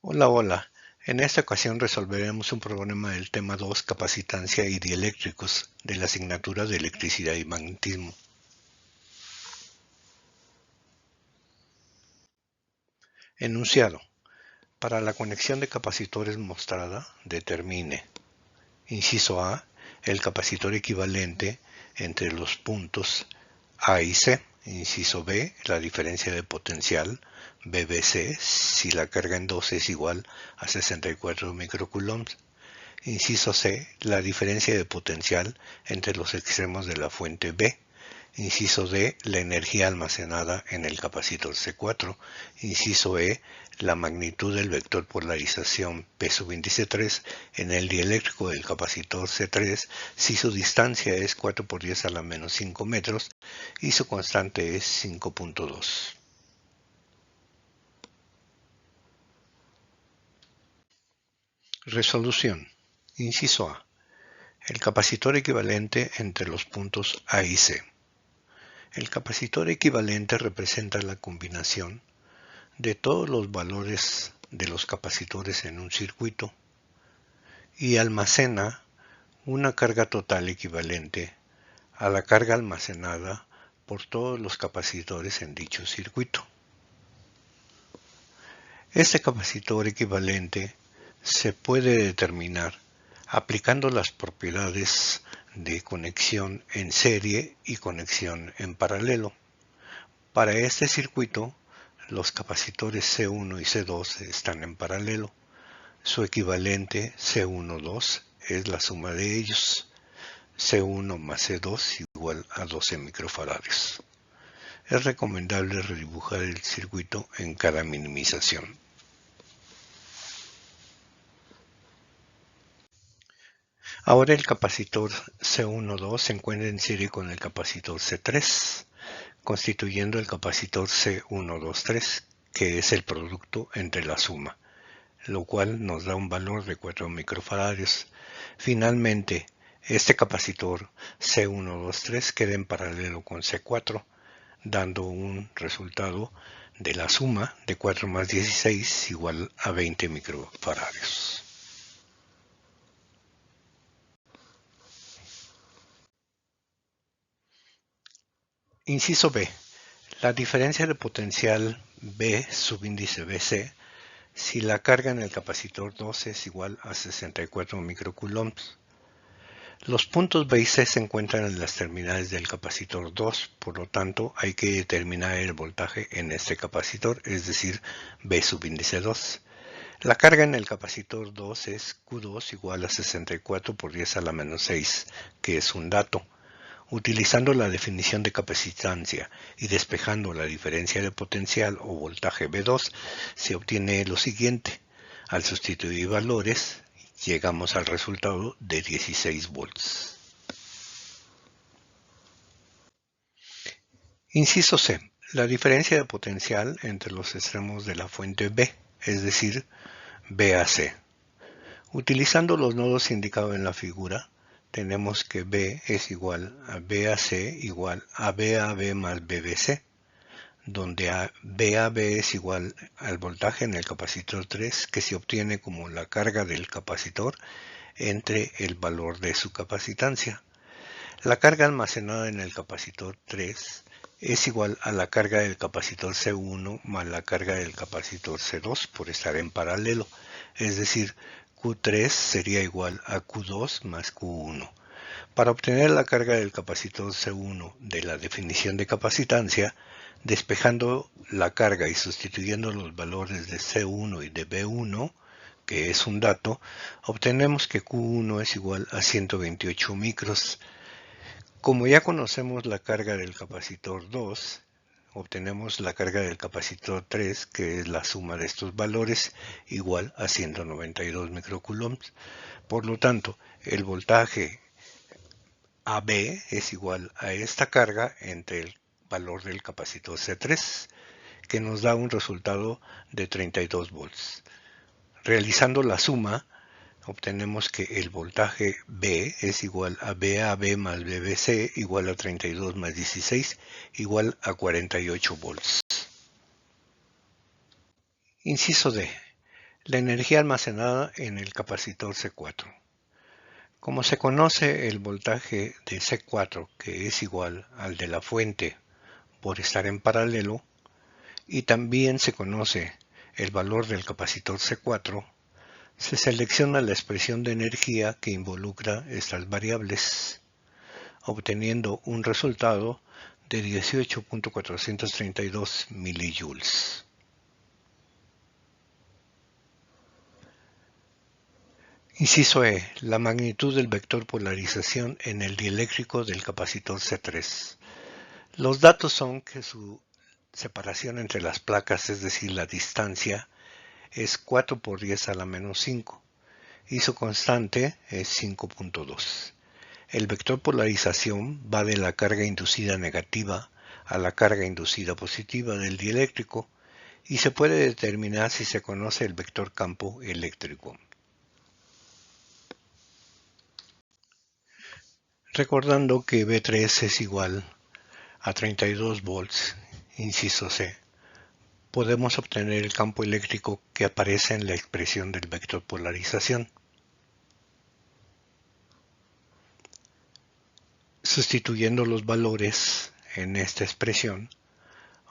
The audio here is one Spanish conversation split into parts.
Hola, hola. En esta ocasión resolveremos un problema del tema 2, capacitancia y dieléctricos, de la asignatura de electricidad y magnetismo. Enunciado. Para la conexión de capacitores mostrada, determine. Inciso A. El capacitor equivalente entre los puntos A y C. Inciso B. La diferencia de potencial BBC si la carga en 2 es igual a 64 microcoulombs. Inciso C. La diferencia de potencial entre los extremos de la fuente B. Inciso D. La energía almacenada en el capacitor C4. Inciso E. La magnitud del vector polarización P sub índice 3 en el dieléctrico del capacitor C3 si su distancia es 4 por 10 a la menos 5 metros y su constante es 5.2. Resolución. Inciso A. El capacitor equivalente entre los puntos A y C. El capacitor equivalente representa la combinación de todos los valores de los capacitores en un circuito y almacena una carga total equivalente a la carga almacenada por todos los capacitores en dicho circuito. Este capacitor equivalente se puede determinar aplicando las propiedades de conexión en serie y conexión en paralelo. Para este circuito, los capacitores C1 y C2 están en paralelo. Su equivalente C1,2 es la suma de ellos. C1 más C2 igual a 12 microfaradios. Es recomendable redibujar el circuito en cada minimización. Ahora el capacitor C1,2 se encuentra en serie con el capacitor C3, constituyendo el capacitor C1,2,3, que es el producto entre la suma, lo cual nos da un valor de 4 microfaradios. Finalmente, este capacitor C1,2,3 queda en paralelo con C4, dando un resultado de la suma de 4 más 16 igual a 20 microfaradios. Inciso B. La diferencia de potencial B subíndice BC si la carga en el capacitor 2 es igual a 64 microcoulombs. Los puntos B y C se encuentran en las terminales del capacitor 2, por lo tanto hay que determinar el voltaje en este capacitor, es decir, B subíndice 2. La carga en el capacitor 2 es Q2 igual a 64 por 10 a la menos 6, que es un dato. Utilizando la definición de capacitancia y despejando la diferencia de potencial o voltaje B2, se obtiene lo siguiente. Al sustituir valores, llegamos al resultado de 16 volts. Inciso C. La diferencia de potencial entre los extremos de la fuente B, es decir, B a C. Utilizando los nodos indicados en la figura, tenemos que B es igual a BAC igual a BAB más BBC, donde BAB es igual al voltaje en el capacitor 3 que se obtiene como la carga del capacitor entre el valor de su capacitancia. La carga almacenada en el capacitor 3 es igual a la carga del capacitor C1 más la carga del capacitor C2 por estar en paralelo, es decir, Q3 sería igual a Q2 más Q1. Para obtener la carga del capacitor C1 de la definición de capacitancia, despejando la carga y sustituyendo los valores de C1 y de B1, que es un dato, obtenemos que Q1 es igual a 128 micros. Como ya conocemos la carga del capacitor 2, obtenemos la carga del capacitor 3, que es la suma de estos valores, igual a 192 microcoulombs. Por lo tanto, el voltaje AB es igual a esta carga entre el valor del capacitor C3, que nos da un resultado de 32 volts. Realizando la suma, obtenemos que el voltaje B es igual a BAB más BBC igual a 32 más 16 igual a 48 volts. Inciso D. La energía almacenada en el capacitor C4. Como se conoce el voltaje de C4, que es igual al de la fuente por estar en paralelo, y también se conoce el valor del capacitor C4, se selecciona la expresión de energía que involucra estas variables, obteniendo un resultado de 18.432 milijoules. Inciso E. La magnitud del vector polarización en el dieléctrico del capacitor C3. Los datos son que su separación entre las placas, es decir, la distancia, es 4 por 10 a la menos 5 y su constante es 5.2. El vector polarización va de la carga inducida negativa a la carga inducida positiva del dieléctrico y se puede determinar si se conoce el vector campo eléctrico. Recordando que V3 es igual a 32 volts, inciso C, podemos obtener el campo eléctrico que aparece en la expresión del vector polarización. Sustituyendo los valores en esta expresión,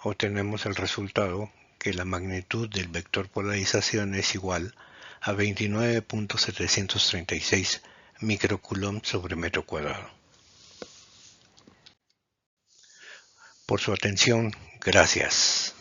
obtenemos el resultado que la magnitud del vector polarización es igual a 29.736 microcoulomb sobre metro cuadrado. Por su atención, gracias.